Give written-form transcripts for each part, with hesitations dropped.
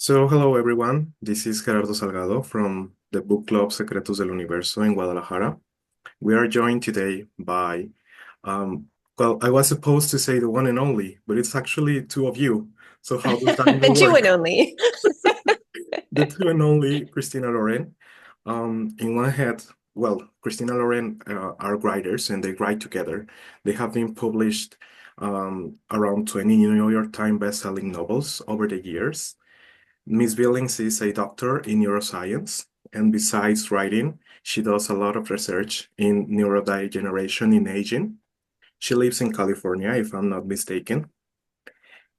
Hello everyone. This is Gerardo Salgado from the book club Secretos del Universo in Guadalajara. We are joined today by, um, well, I was supposed to say the one and only, but it's actually two of you. So how does that The even two and work? only. The two and only Christina Lauren. In one head, well, Christina Lauren are writers and they write together. They have been published around 20 New York Times best-selling novels over the years. Miss Billings is a doctor in neuroscience, and besides writing, she does a lot of research in neurodegeneration in aging. She lives in California, if I'm not mistaken.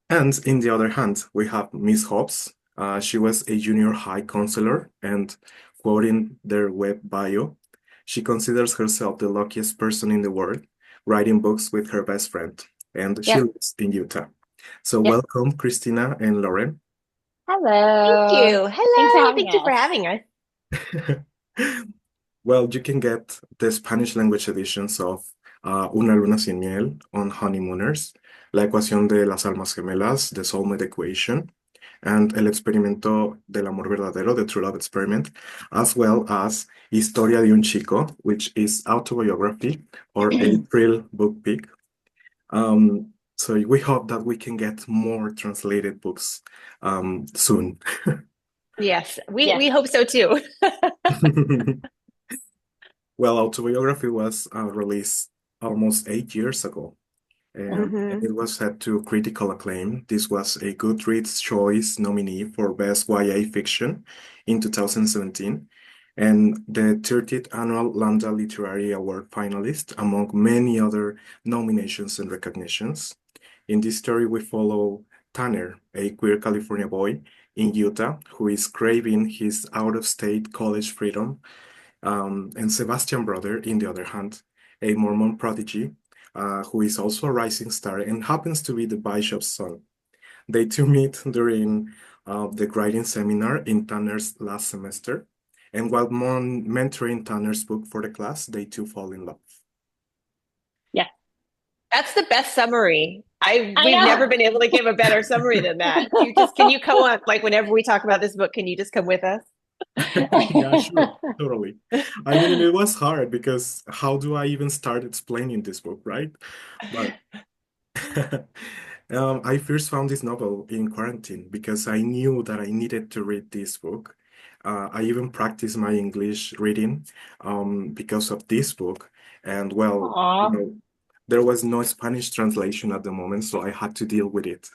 And in the other hand, we have Miss Hobbs. She was a junior high counselor, and quoting their web bio, she considers herself the luckiest person in the world, writing books with her best friend, and she Yep. lives in Utah. So Yep. welcome, Christina and Lauren. Thank Hello. you. Thanks for Hello. having Thank you for us. having us. Well, you can get the Spanish language editions of Una luna sin miel on Honeymooners, La ecuación de las almas gemelas, The Soulmate Equation, and El experimento del amor verdadero, The True Love Experiment, as well as Historia de un Chico, which is autobiography or a thrill book pick. So we hope that we can get more translated books soon. Yes, we Yes. hope so too. Well, Autobiography was released almost 8 years ago, and hmm it was set to critical acclaim. This was a Goodreads Choice Nominee for Best YA Fiction in 2017, and the 30th Annual Lambda Literary Award finalist, among many other nominations and recognitions. In this story, we follow Tanner, a queer California boy in Utah who is craving his out-of-state college freedom, and Sebastian Brother, in the other hand, a Mormon prodigy who is also a rising star and happens to be the bishop's son. They two meet during the writing seminar in Tanner's last semester, and while mentoring Tanner's book for the class, they two fall in love. Yes. That's the best summary. I We've never know. been able to give a better summary than that. Can you come on, like whenever we talk about this book, can you just come with us? Yeah, sure, totally. I mean, it was hard because how do I even start explaining this book, right? But I first found this novel in quarantine because I knew that I needed to read this book. I even practiced my English reading because of this book. And well, Aw. there was no Spanish translation at the moment, so I had to deal with it.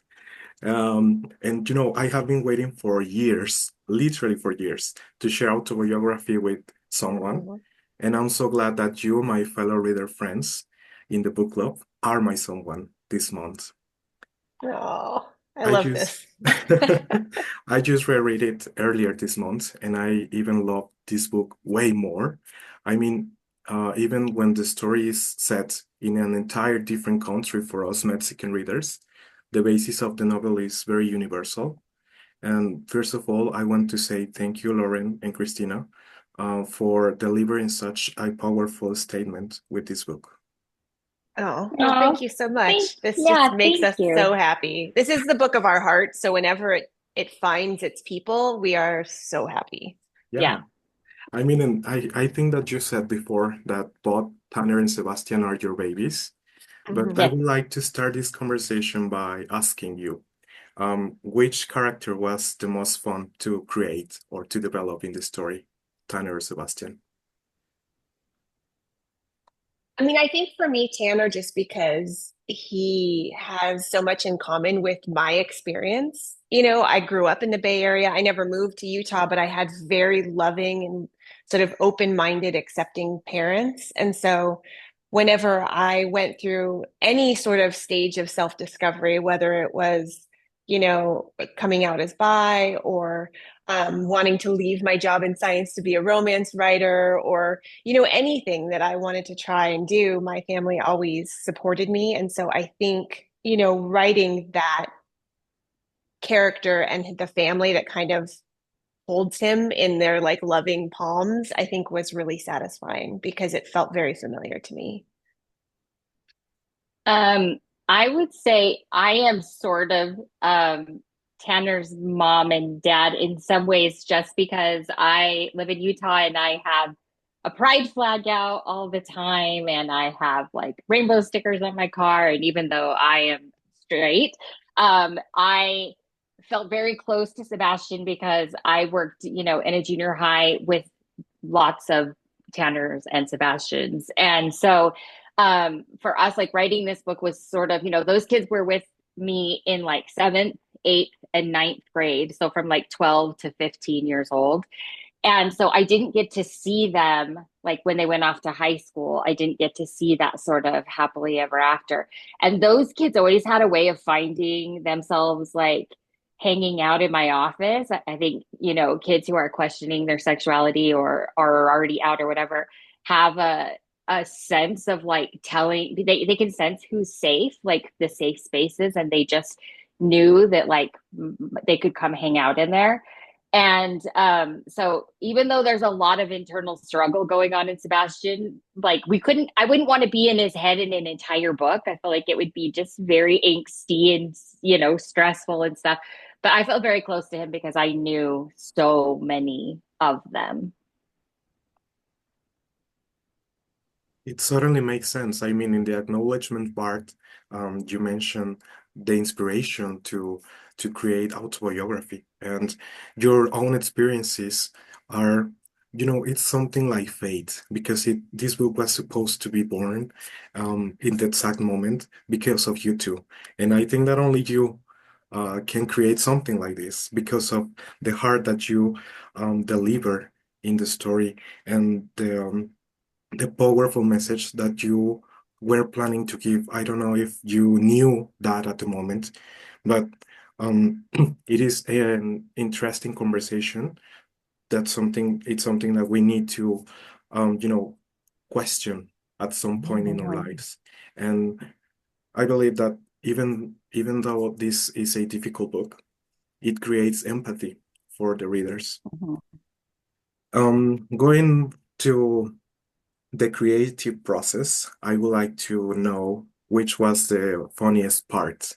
And I have been waiting for years, literally for years, to share autobiography with someone. Mhm. And I'm so glad that you, my fellow reader friends in the book club, are my someone this month. Oh, I I love just this. I just reread it earlier this month, and I even love this book way more. I mean, even when the story is set in an entire different country for us Mexican readers, the basis of the novel is very universal. And first of all, I want to say thank you, Lauren and Christina, for delivering such a powerful statement with this book. Oh, well, Aw. thank you so Thank, much. This just yeah, makes thank us you. so happy. This is the book of our heart. So whenever it finds its people, we are so happy. Yeah. Yeah. I mean, and I think that you said before that both Tanner and Sebastian are your babies, but I hmm Yes. would like to start this conversation by asking you, which character was the most fun to create or to develop in the story, Tanner or Sebastian? I mean, I think for me, Tanner, just because he has so much in common with my experience. I grew up in the Bay Area. I never moved to Utah, but I had very loving and sort of open-minded, accepting parents. And so whenever I went through any sort of stage of self-discovery, whether it was, coming out as bi or wanting to leave my job in science to be a romance writer or anything that I wanted to try and do, my family always supported me. And so I think, writing that character and the family that kind of holds him in their like loving palms, I think was really satisfying because it felt very familiar to me. Um, I would say I am sort of Tanner's mom and dad in some ways just because I live in Utah and I have a pride flag out all the time and I have like rainbow stickers on my car. And even though I am straight, I felt very close to Sebastian because I worked, in a junior high with lots of Tanners and Sebastians. And so for us, like writing this book was sort of, those kids were with me in like seventh, eighth, and ninth grade. So from like 12 to 15 years old. And so I didn't get to see them like when they went off to high school. I didn't get to see that sort of happily ever after. And those kids always had a way of finding themselves like hanging out in my office. I think, kids who are questioning their sexuality or are already out or whatever have a sense of like telling they can sense who's safe, like the safe spaces, and they just knew that like they could come hang out in there. And so even though there's a lot of internal struggle going on in Sebastian, like I wouldn't want to be in his head in an entire book. I feel like it would be just very angsty and, stressful and stuff. But I felt very close to him because I knew so many of them. It certainly makes sense. I mean, in the acknowledgement part, you mentioned the inspiration to create autobiography, and your own experiences are, it's something like fate because this book was supposed to be born in the exact moment because of you two, and I think that only you can create something like this because of the heart that you deliver in the story and the powerful message that you were planning to give. I don't know if you knew that at the moment, but it is an interesting conversation. It's something that we need to, question at some point in our Mhm. lives. And I believe that even though this is a difficult book, it creates empathy for the readers. Mhm. Going to the creative process, I would like to know which was the funniest part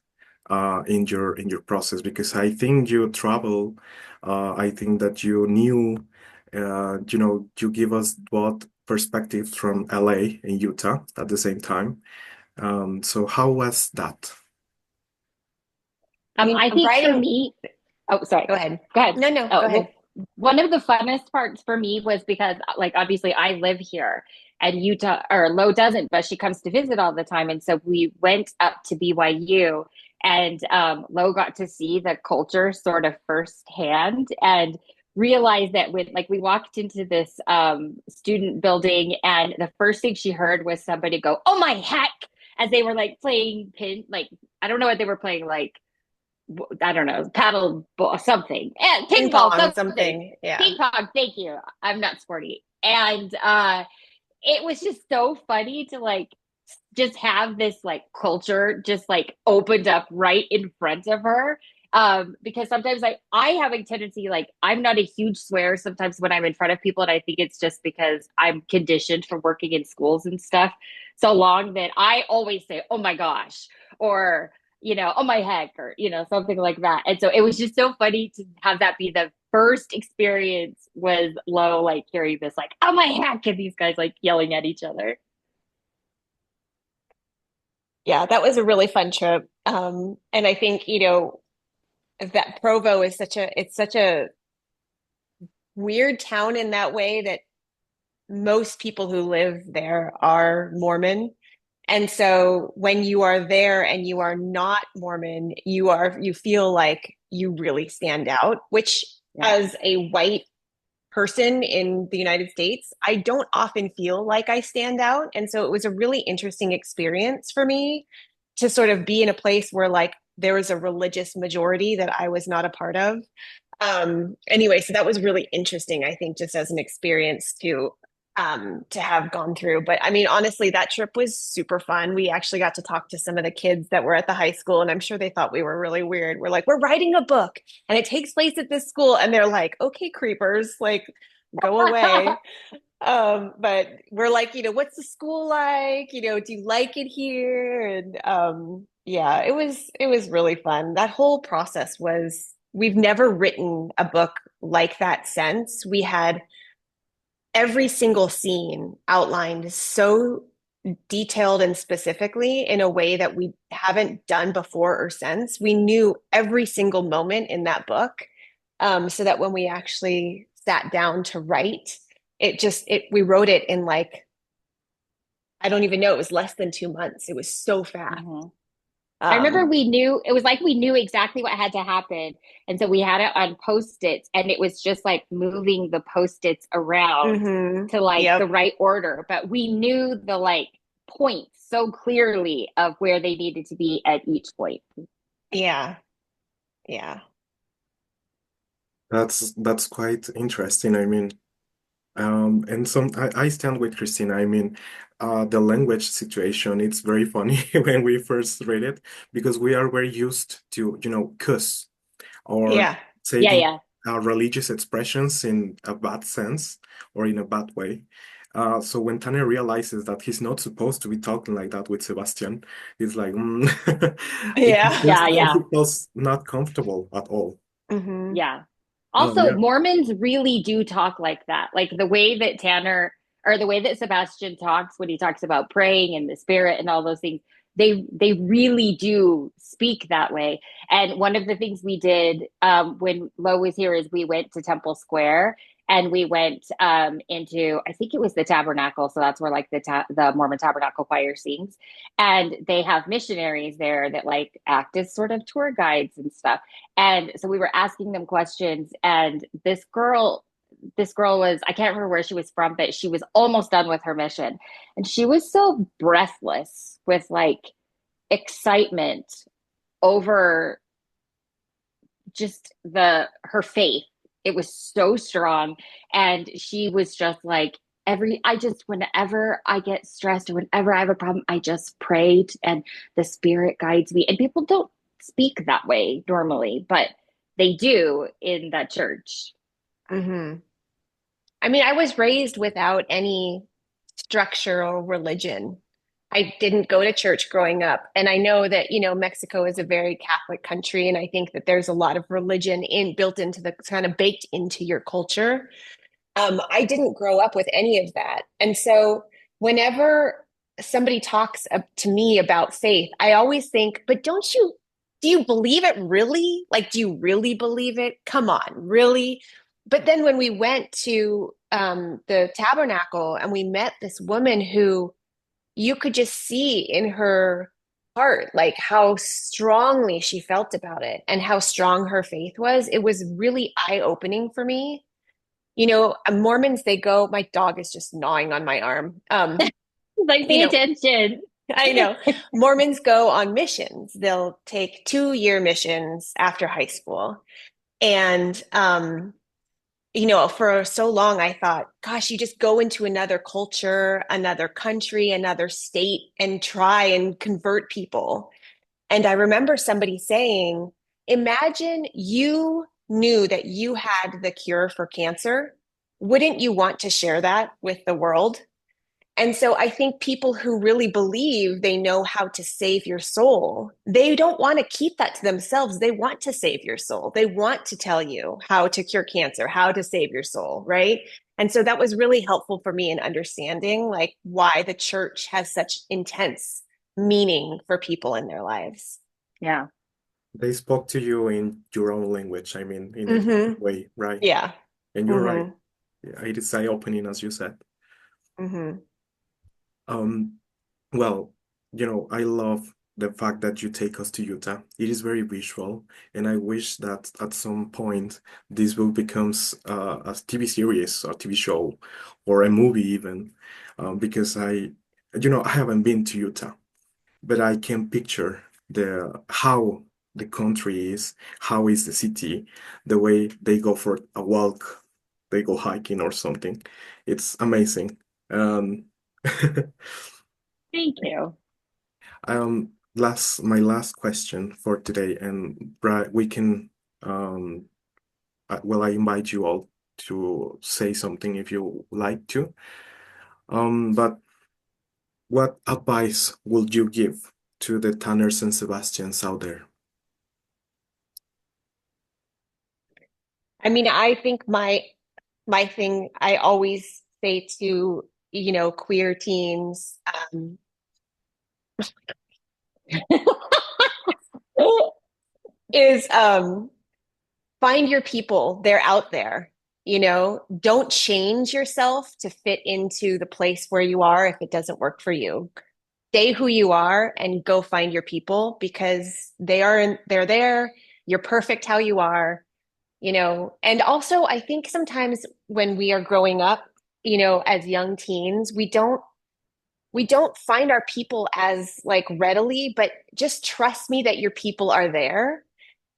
in your process because I think you travel. I think that you knew, you give us both perspectives from LA and Utah at the same time. So how was that? I mean, I think for writing, me, oh, sorry, go ahead. go ahead. No, no, go Oh, ahead. well, one of the funnest parts for me was because, like, obviously I live here and Utah, or Lo doesn't, but she comes to visit all the time. And so we went up to BYU and Lo got to see the culture sort of firsthand and realized that when, like, we walked into this student building and the first thing she heard was somebody go, "Oh my heck," as they were like playing pin, like, I don't know what they were playing, like, I don't know, paddle ball, something, Ping ping pong, pong, something, something. Yeah. ping pong. Thank you. I'm not sporty, and it was just so funny to like just have this like culture just like opened up right in front of her. Because sometimes I have a tendency, like, I'm not a huge swear sometimes when I'm in front of people, and I think it's just because I'm conditioned from working in schools and stuff so long that I always say, "Oh my gosh," or, "Oh my heck," or, something like that. And so it was just so funny to have that be the first experience was Lo like hearing this, like, "Oh my heck," and these guys like yelling at each other. Yeah, that was a really fun trip. And I think, that Provo is it's such a weird town in that way that most people who live there are Mormon. And so when you are there and you are not Mormon, you feel like you really stand out, which Yeah. as a white person in the United States, I don't often feel like I stand out. And so it was a really interesting experience for me to sort of be in a place where like there was a religious majority that I was not a part of. Anyway, so that was really interesting, I think, just as an experience to have gone through. But I mean, honestly, that trip was super fun. We actually got to talk to some of the kids that were at the high school, and I'm sure they thought we were really weird. We're like, we're writing a book and it takes place at this school, and they're like, okay, creepers, like go away. But we're like, what's the school like? Do you like it here? And Yeah, it was really fun. That whole process was, we've never written a book like that since. We had every single scene outlined so detailed and specifically in a way that we haven't done before or since. We knew every single moment in that book, so that when we actually sat down to write, we wrote it in like, I don't even know, it was less than 2 months. It was so fast. Hmm. I remember Um, we knew it was like we knew exactly what had to happen. And so we had it on post-its and it was just like moving the post-its around to like the yep. right order. But we knew the like points so clearly of where they needed to be at each point. Yeah. Yeah. That's quite interesting. I mean, and I stand with Christina. I mean, the language situation, it's very funny when we first read it because we are very used to, cuss or Yeah. Yeah, taking yeah. religious expressions in a bad sense or in a bad way. So when Tanner realizes that he's not supposed to be talking like that with Sebastian, he's like, Yeah. Yeah, he yeah. feels not comfortable at all. Hmm. Yeah. Also, Yeah. Mormons really do talk like that. Like the way that Tanner or the way that Sebastian talks when he talks about praying and the spirit and all those things, they really do speak that way. And one of the things we did when Lo was here is we went to Temple Square and we went into I think it was the Tabernacle, so that's where like the Mormon Tabernacle Choir sings, and they have missionaries there that like act as sort of tour guides and stuff. And so we were asking them questions, and this girl was, I can't remember where she was from, but she was almost done with her mission. And she was so breathless with like excitement over just her faith. It was so strong. And she was just like, whenever I get stressed or whenever I have a problem, I just prayed and the spirit guides me. And people don't speak that way normally, but they do in that church. Hmm. I mean, I was raised without any structural religion. I didn't go to church growing up. And I know that, Mexico is a very Catholic country. And I think that there's a lot of religion built into the kind of baked into your culture. I didn't grow up with any of that. And so whenever somebody talks to me about faith, I always think, but do you believe it really? Like, do you really believe it? Come on, really? But then when we went to the tabernacle and we met this woman who you could just see in her heart, like how strongly she felt about it and how strong her faith was, it was really eye-opening for me. Mormons, they go, my dog is just gnawing on my arm. Like, You pay know, attention. I know Mormons go on missions. They'll take 2-year missions after high school. And, for so long, I thought, gosh, you just go into another culture, another country, another state, and try and convert people. And I remember somebody saying, imagine you knew that you had the cure for cancer. Wouldn't you want to share that with the world? And so I think people who really believe they know how to save your soul, they don't want to keep that to themselves. They want to save your soul. They want to tell you how to cure cancer, how to save your soul, right? And so that was really helpful for me in understanding like why the church has such intense meaning for people in their lives. Yeah. They spoke to you in your own language, I mean, in a different Hmm. way, right? Yeah. And you're right. Hmm. Yeah, it is eye-opening, as you said. Hmm. Um, well, I love the fact that you take us to Utah. It is very visual, and I wish that at some point this will becomes a TV series or TV show or a movie even, because I haven't been to Utah, but I can picture how the country is, how is the city, the way they go for a walk, they go hiking or something. It's amazing. Um, Thank you. my last question for today, and we can, um, I invite you all to say something if you like to. But what advice would you give to the Tanners and Sebastians out there? I mean, I think my thing I always say to, queer teens, is find your people. They're out there. Don't change yourself to fit into the place where you are if it doesn't work for you. Stay who you are and go find your people because they're there. You're perfect how you are. And also I think sometimes when we are growing up, as young teens, we don't find our people as like readily, but just trust me that your people are there.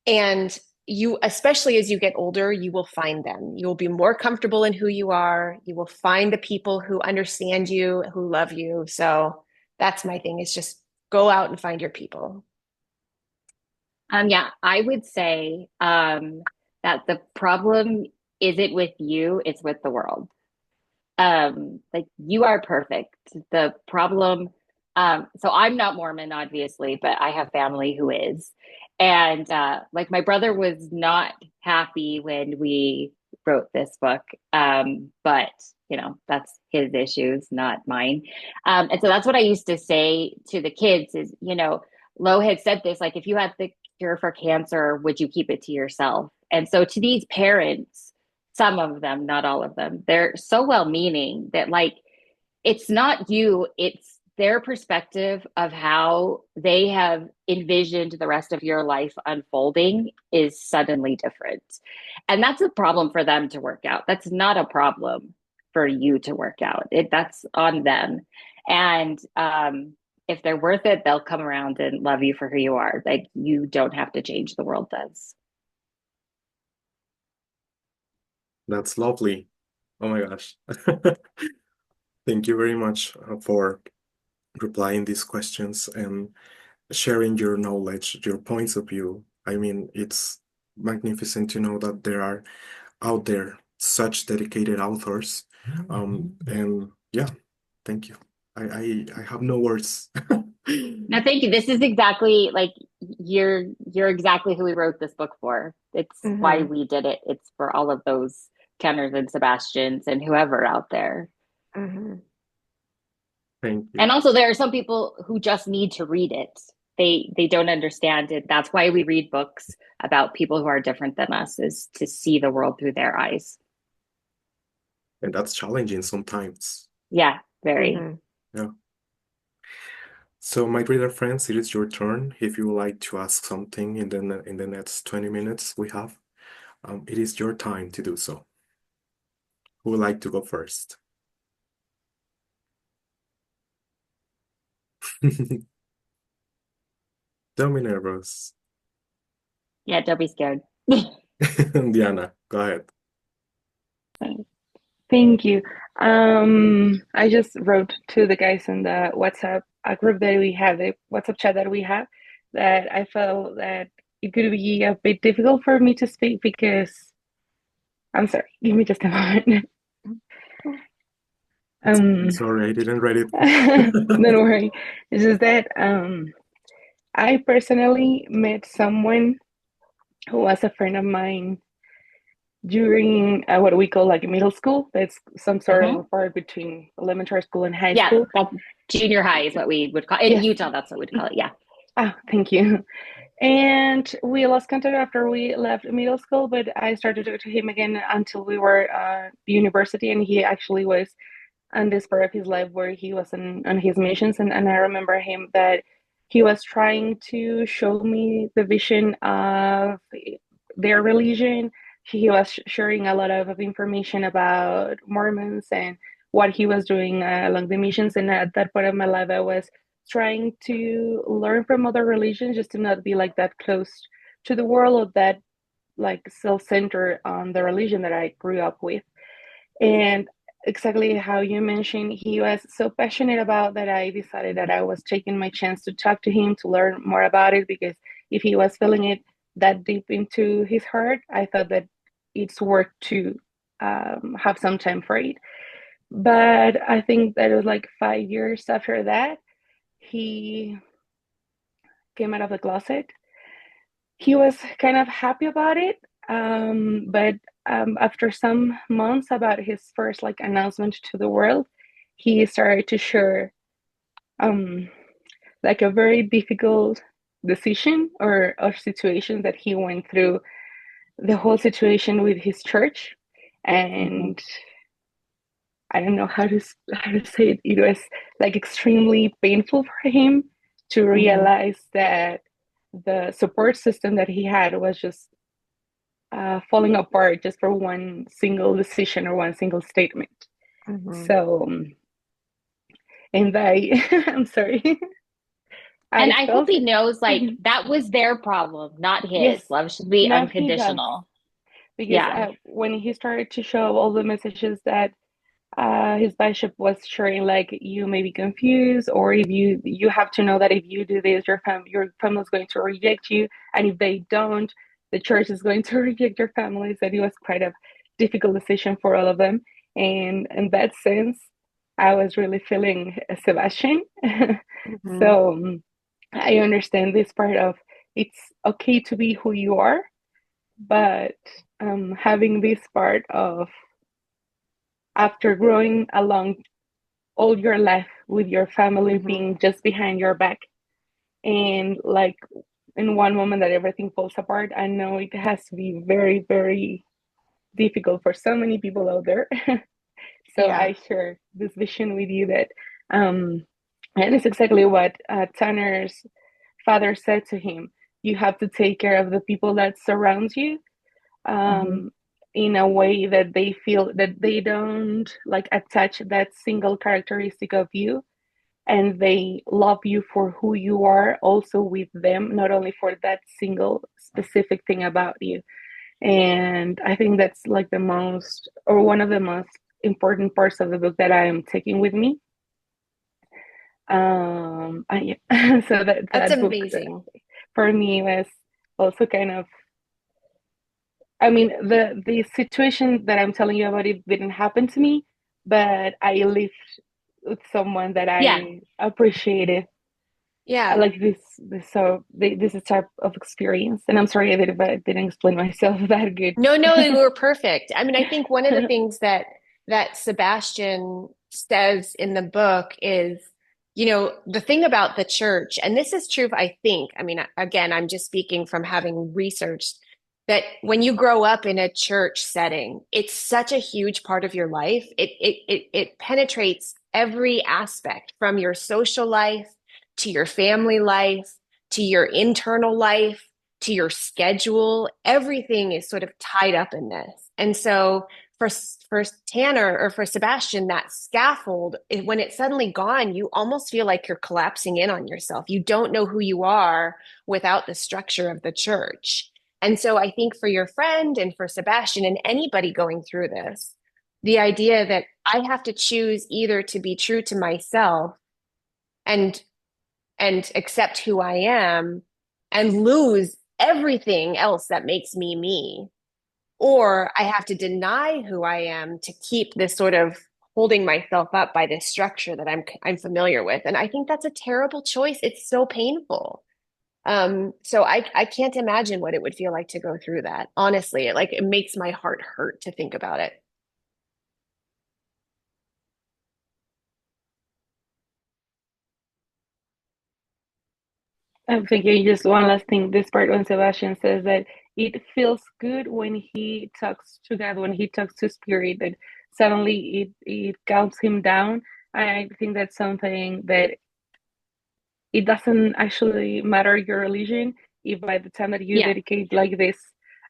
And you, especially as you get older, you will find them. You will be more comfortable in who you are. You will find the people who understand you, who love you. So that's my thing is just go out and find your people. Yeah, I would say that the problem isn't with you, it's with the world. Like you are perfect. The problem, so I'm not Mormon, obviously, but I have family who is. And like my brother was not happy when we wrote this book. But that's his issues, not mine. And so that's what I used to say to the kids is, Lo had said this, like if you had the cure for cancer, would you keep it to yourself? And so to these parents, some of them, not all of them, they're so well meaning that like it's not you, it's their perspective of how they have envisioned the rest of your life unfolding is suddenly different. And that's a problem for them to work out. That's not a problem for you to work out. That's on them. And if they're worth it, they'll come around and love you for who you are. Like you don't have to change, the world does. That's lovely. Oh my gosh. Thank you very much for replying these questions and sharing your knowledge, your points of view. I mean, it's magnificent to know that there are out there such dedicated authors. And yeah, thank you. I have no words. No, thank you. This is exactly like you're exactly who we wrote this book for. It's why Hmm. we did it. It's for all of those Kenners and Sebastians and whoever out there. Hmm. Thank And you. also there are some people who just need to read it. They don't understand it. That's why we read books about people who are different than us, is to see the world through their eyes. And that's challenging sometimes. Yeah, very. Hmm. Yeah. So, my reader friends, it is your turn. If you would like to ask something in the next 20 minutes we have, it is your time to do so. Who would like to go first? Don't be nervous. Yeah, don't be scared. Diana, go ahead. Thank you. I just wrote to the guys in the WhatsApp group that we have, the WhatsApp chat that we have, that I felt that it could be a bit difficult for me to speak because I'm sorry, give me just a moment. Sorry, I didn't read it. Don't worry. It's just that I personally met someone who was a friend of mine during what we call like middle school. That's some sort of Hmm. a part between elementary school and high Yeah, school. that junior high is what we would call in Yes. Utah. That's what we'd call it. Yeah. Ah, thank you. And we lost contact after we left middle school, but I started to talk to him again until we were university, and he actually was on this part of his life where he was on his missions, and I remember him that he was trying to show me the vision of their religion. He was sharing a lot of information about Mormons and what he was doing along the missions. And at that point of my life, I was trying to learn from other religions just to not be like that close to the world or that like self-centered on the religion that I grew up with. And exactly how you mentioned, he was so passionate about that I decided that I was taking my chance to talk to him to learn more about it, because if he was feeling it that deep into his heart, I thought that it's worth to have some time for it. But I think that it was like 5 years after that, he came out of the closet. He was kind of happy about it, but after some months about his first like announcement to the world, he started to share like a very difficult decision or situation that he went through, the whole situation with his church. And I don't know how to say it. It was like extremely painful for him to realize that the support system that he had was just falling apart just for one single decision or one single statement. So, and I'm sorry. And I hope he knows, like, Mhm. that was their problem, not his. Yes, Love should be now he does. unconditional. Because Yeah. when he started to show all the messages that his bishop was sharing, like, you may be confused, or if you have to know that if you do this, your family is going to reject you, and if they don't, the church is going to reject your families. That it was quite a difficult decision for all of them, and in that sense, I was really feeling Sebastian. So I understand this part of it's okay to be who you are, but having this part of after growing along all your life with your family being just behind your back, and like in one moment that everything falls apart, I know it has to be very, very difficult for so many people out there. So Yeah. I share this vision with you that, and it's exactly what Tanner's father said to him. You have to take care of the people that surround you, in a way that they feel that they don't like attach that single characteristic of you, and they love you for who you are also with them, not only for that single specific thing about you. And I think that's like the most, or one of the most important parts of the book that I am taking with me. Yeah. So That's that book amazing. for me was also kind of, I mean, the situation that I'm telling you about, it didn't happen to me, but I lived with someone that Yeah. I appreciated. I Yeah. like this is type of experience, and I'm sorry I didn't explain myself that good. No, no, you were perfect. I mean, I think one of the things that Sebastian says in the book is, the thing about the church, and this is true, I think. I mean, again, I'm just speaking from having researched that when you grow up in a church setting, it's such a huge part of your life. It penetrates every aspect from your social life to your family life to your internal life to your schedule. Everything is sort of tied up in this. And so for Tanner or for Sebastian, that scaffold, when it's suddenly gone, you almost feel like you're collapsing in on yourself. You don't know who you are without the structure of the church. And so I think for your friend and for Sebastian and anybody going through this, the idea that I have to choose either to be true to myself and accept who I am and lose everything else that makes me me, or I have to deny who I am to keep this sort of holding myself up by this structure that I'm familiar with. And I think that's a terrible choice. It's so painful. So I can't imagine what it would feel like to go through that. Honestly, it makes my heart hurt to think about it. I'm thinking just one last thing. This part when Sebastian says that it feels good when he talks to God, when he talks to Spirit, that suddenly it calms him down. I think that's something that it doesn't actually matter your religion. If by the time that you Yeah. dedicate like this,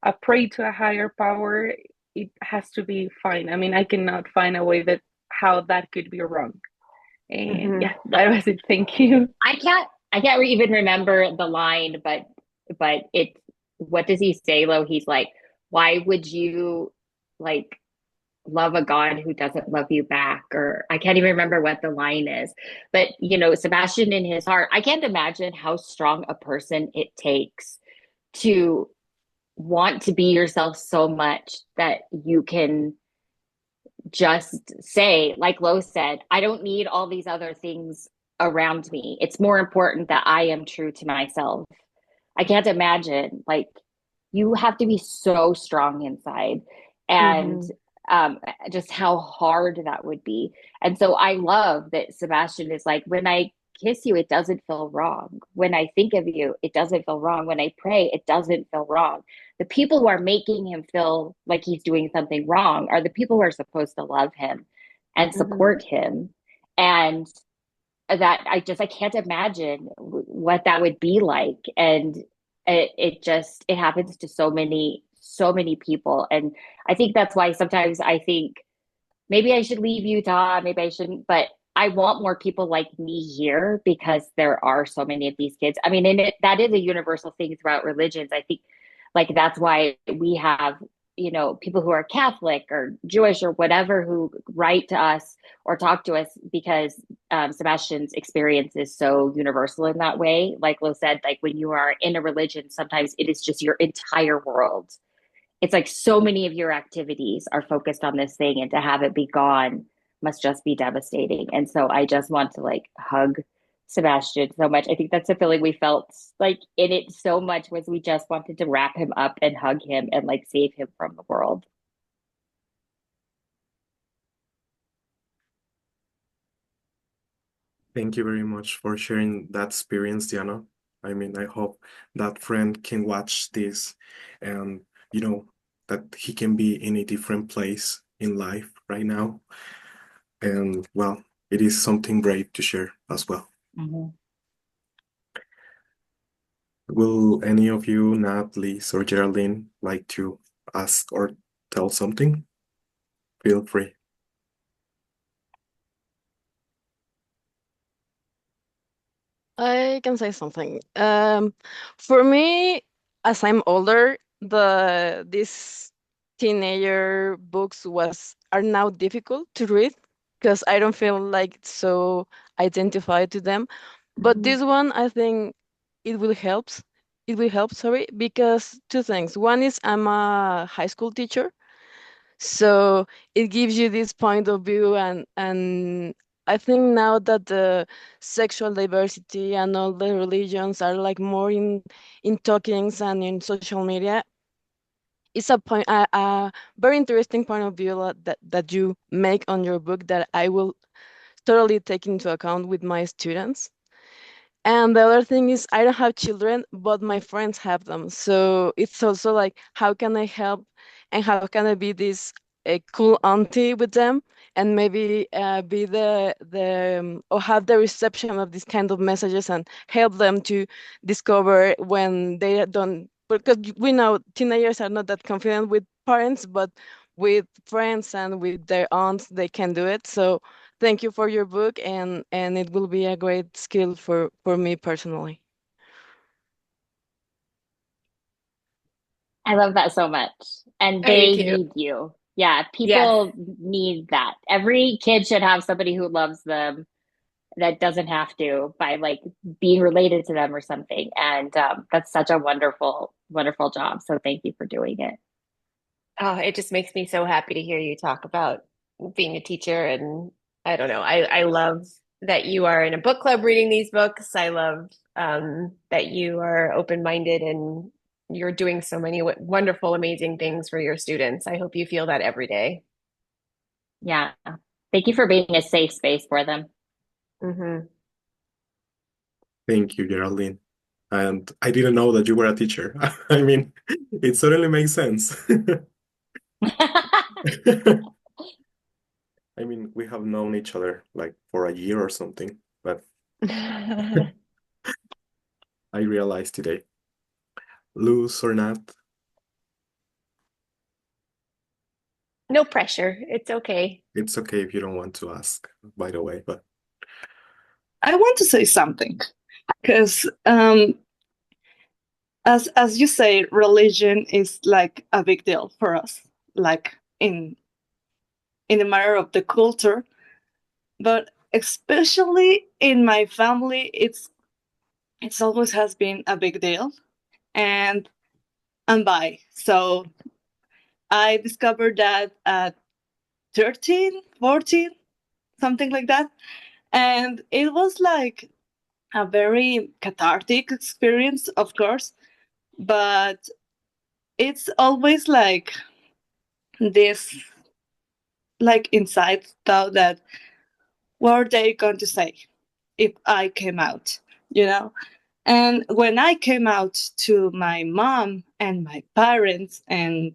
a pray to a higher power, it has to be fine. I mean, I cannot find a way that how that could be wrong. And yeah, that was it. Thank you. I can't even remember the line, but it, what does he say, Lo? He's like, why would you like love a God who doesn't love you back? Or I can't even remember what the line is. But Sebastian in his heart, I can't imagine how strong a person it takes to want to be yourself so much that you can just say, like Lo said, I don't need all these other things around me. It's more important that I am true to myself. I can't imagine, like, you have to be so strong inside, and Mm-hmm. um, just how hard that would be. And so I love that Sebastian is like, when I kiss you, it doesn't feel wrong. When I think of you, it doesn't feel wrong. When I pray, it doesn't feel wrong. The people who are making him feel like he's doing something wrong are the people who are supposed to love him and Mm-hmm. support him. And that I can't imagine what that would be like. And it happens to so many people. And I think that's why sometimes I think maybe I should leave Utah, maybe I shouldn't, but I want more people like me here because there are so many of these kids. I mean, that is a universal thing throughout religions. I think like that's why we have, people who are Catholic or Jewish or whatever who write to us or talk to us because Sebastian's experience is so universal in that way. Like Lo said, like when you are in a religion, sometimes it is just your entire world. It's like so many of your activities are focused on this thing, and to have it be gone must just be devastating. And so I just want to like hug Sebastian so much. I think that's the feeling we felt like in it so much, was we just wanted to wrap him up and hug him and like save him from the world. Thank you very much for sharing that experience, Diana. I mean, I hope that friend can watch this and, you know, that he can be in a different place in life right now. And well, it is something brave to share as well. Mhm. Will any of you, Nat, Liz, or Geraldine, like to ask or tell something? Feel free. I can say something. For me, as I'm older, these teenager books was are now difficult to read because I don't feel like so identified to them. But Mm-hmm. this one, I think it will help. It will help, sorry, because two things. One is I'm a high school teacher, so it gives you this point of view, and I think now that the sexual diversity and all the religions are like more in talkings and in social media, it's a very interesting point of view that you make on your book that I will totally take into account with my students. And the other thing is, I don't have children, but my friends have them. So it's also like, how can I help and how can I be this a cool auntie with them and maybe be or have the reception of these kind of messages and help them to discover when they don't, because we know teenagers are not that confident with parents, but with friends and with their aunts, they can do it. So thank you for your book, and it will be a great skill for me personally. I love that so much. And I do they too. need you. Yeah, Yes. people need that. Every kid should have somebody who loves them that doesn't have to, by like being related to them or something. And that's such a wonderful, wonderful job. So thank you for doing it. Oh, it just makes me so happy to hear you talk about being a teacher. And I don't know, I love that you are in a book club reading these books. I love that you are open-minded and you're doing so many wonderful, amazing things for your students. I hope you feel that every day. Yeah. Thank you for being a safe space for them. Mm-hmm. Thank you, Geraldine. And I didn't know that you were a teacher. I mean, it certainly makes sense. I mean, we have known each other like for a year or something, but I realized today. Luz or not, No pressure. It's okay. it's okay if you don't want to ask, by the way, but I want to say something because, as you say, religion is like a big deal for us, like in the matter of the culture, but especially in my family, it's always has been a big deal, and I'm bi, so I discovered that at 13, 14, something like that, And it was like a very cathartic experience, of course, but it's always like this, like inside thought that what are they going to say if I came out, you know? And when I came out to my mom and my parents, and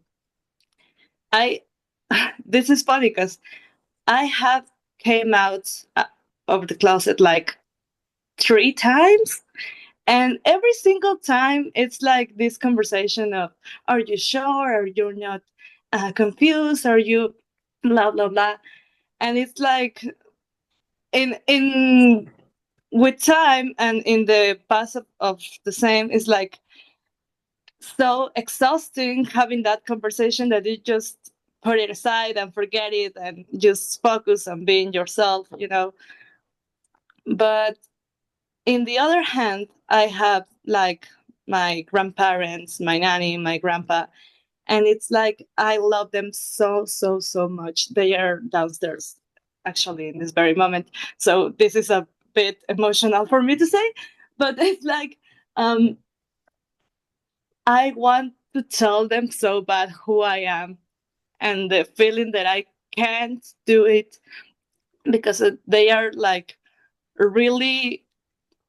I, this is funny because I have came out of the closet like 3 times. And every single time, it's like this conversation of, are you sure? Are you not confused? Are you blah, blah, blah? And it's like in with time and in the pass of the same, it's like so exhausting having that conversation that you just put it aside and forget it and just focus on being yourself, you know. But in the other hand, I have like my grandparents, my nanny, my grandpa, and it's like I love them so, so, so much. They are downstairs actually in this very moment. So this is a bit emotional for me to say, but it's like I want to tell them so bad who I am and the feeling that I can't do it because they are like really,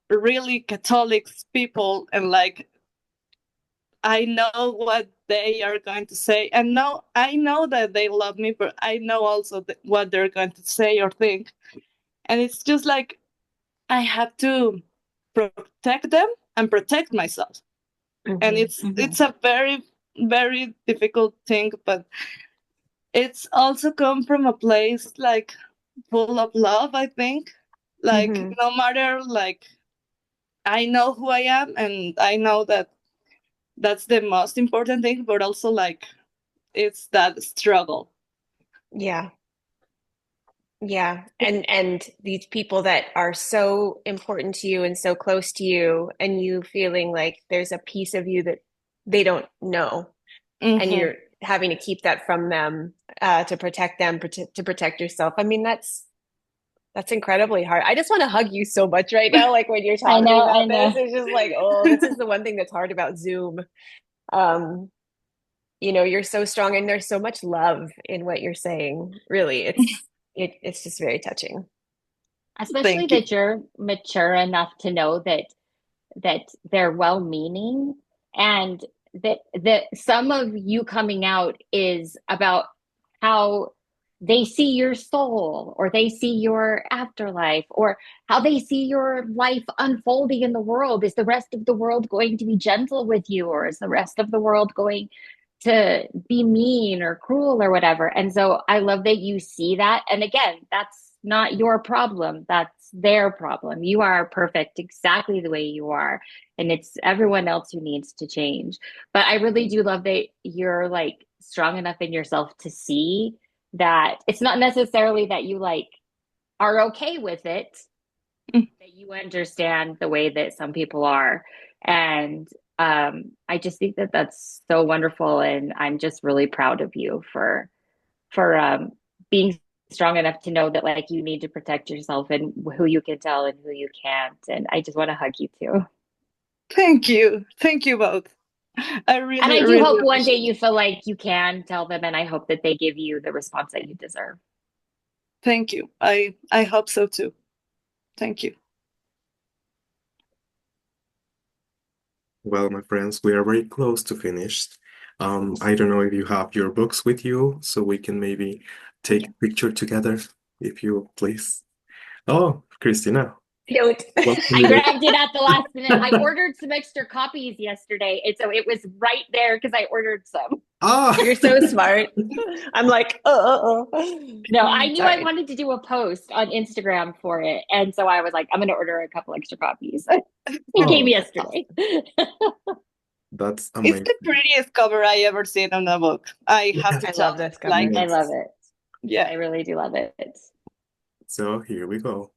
really Catholic people, and like I know what they are going to say, and no, I know that they love me, but I know also what they're going to say or think, and it's just like I have to protect them and protect myself, and it's a very, very difficult thing, but it's also come from a place like full of love, I think. Like no matter, like I know who I am, and I know that that's the most important thing, but also like it's that struggle. Yeah. Yeah. And these people that are so important to you and so close to you, and you feeling like there's a piece of you that they don't know, and you're having to keep that from them to protect them, to protect yourself. I mean, that's incredibly hard. I just want to hug you so much right now. Like when you're talking about this, it's just like, oh, this is the one thing that's hard about Zoom. You know, you're so strong and there's so much love in what you're saying. Really, it's just very touching. Especially that you're mature enough to know that they're well-meaning, and that some of you coming out is about how they see your soul, or they see your afterlife, or how they see your life unfolding in the world. Is the rest of the world going to be gentle with you, or is the rest of the world going to be mean or cruel or whatever? And so I love that you see that. And again, that's not your problem. That's their problem. You are perfect exactly the way you are. And it's everyone else who needs to change. But I really do love that you're like strong enough in yourself to see that it's not necessarily that you like are okay with it, that you understand the way that some people are. And I just think that that's so wonderful, and I'm just really proud of you for being strong enough to know that like you need to protect yourself and who you can tell and who you can't. And I just want to hug you too. Thank you both. I really, and I do really hope one day you feel like you can tell them, and I hope that they give you the response that you deserve. Thank you. I hope so too. Thank you. Well, my friends, we are very close to finished. I don't know if you have your books with you, so we can maybe take a picture together, if you please. Oh, Christina. Cute. I grabbed it at the last minute. I ordered some extra copies yesterday, and so it was right there because I ordered some. Ah, you're so smart. I'm like, No, I knew I wanted to do a post on Instagram for it, and so I was like, I'm going to order a couple extra copies. It came yesterday. That's amazing. It's the prettiest cover I ever seen on a book. I have to tell. Love this cover. Like, I love it. Yeah, I really do love it. So here we go.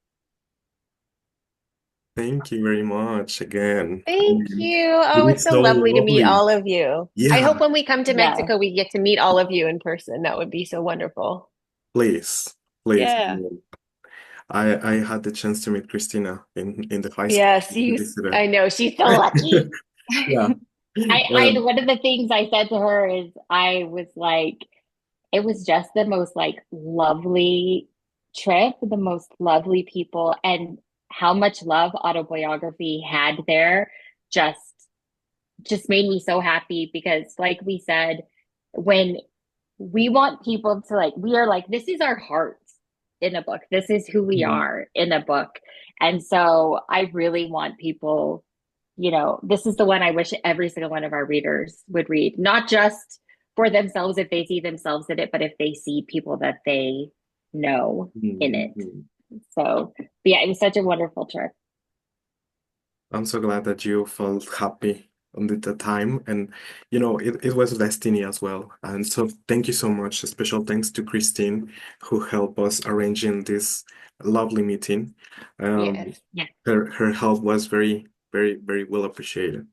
Thank you very much again. Thank you. Oh, It it's was so lovely to meet all of you. Yeah. I hope when we come to Mexico, we get to meet all of you in person. That would be so wonderful. Please. Yeah. I had the chance to meet Christina in the high school. Yes, We visited. I know she's so lucky. Yeah. I And one of the things I said to her is I was like, it was just the most like lovely trip, the most lovely people, and how much love autobiography had there just just made me so happy because like we said, when we want people to like, we are like, this is our heart in a book. This is who we Mhm. are in a book. And so I really want people, this is the one I wish every single one of our readers would read, not just for themselves if they see themselves in it, but if they see people that they know in it. Mhm. So, but yeah, it was such a wonderful trip. I'm so glad that you felt happy on the time, and it was destiny as well. And so thank you so much. A special thanks to Christine who helped us arranging this lovely meeting. Um, Yes. Yeah. her help was very, very, very well appreciated.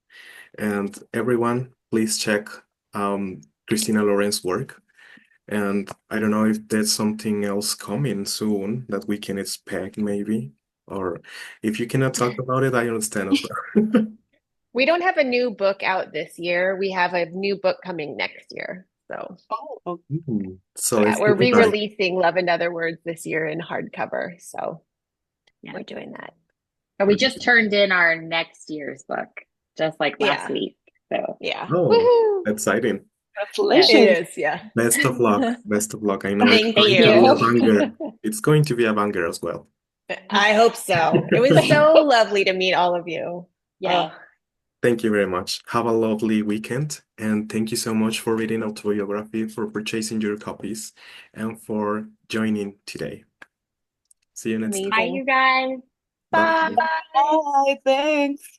And everyone, please check Christina Lauren's work. And I don't know if there's something else coming soon that we can expect, maybe. Or if you cannot talk about it, I understand as well. We don't have a new book out this year. We have a new book coming next year. So, Oh, okay. So yeah, it's we're right. re-releasing Love in Other Words this year in hardcover. So, Yeah. we're doing that. But we just turned in our next year's book just like last Yeah. week. So, Yeah. Oh, Woohoo! exciting. yeah. It Congratulations. is. Yeah. Best of luck. Best of luck. I know it's Thank going Thank to be a you. banger. you. It's going to be a banger as well. I hope so. It was so lovely to meet all of you. Yeah. Thank you very much. Have a lovely weekend. And thank you so much for reading Autobiography, for purchasing your copies, and for joining today. See you next time. Bye, Amazing. you guys. Bye. Bye. Bye. Thanks.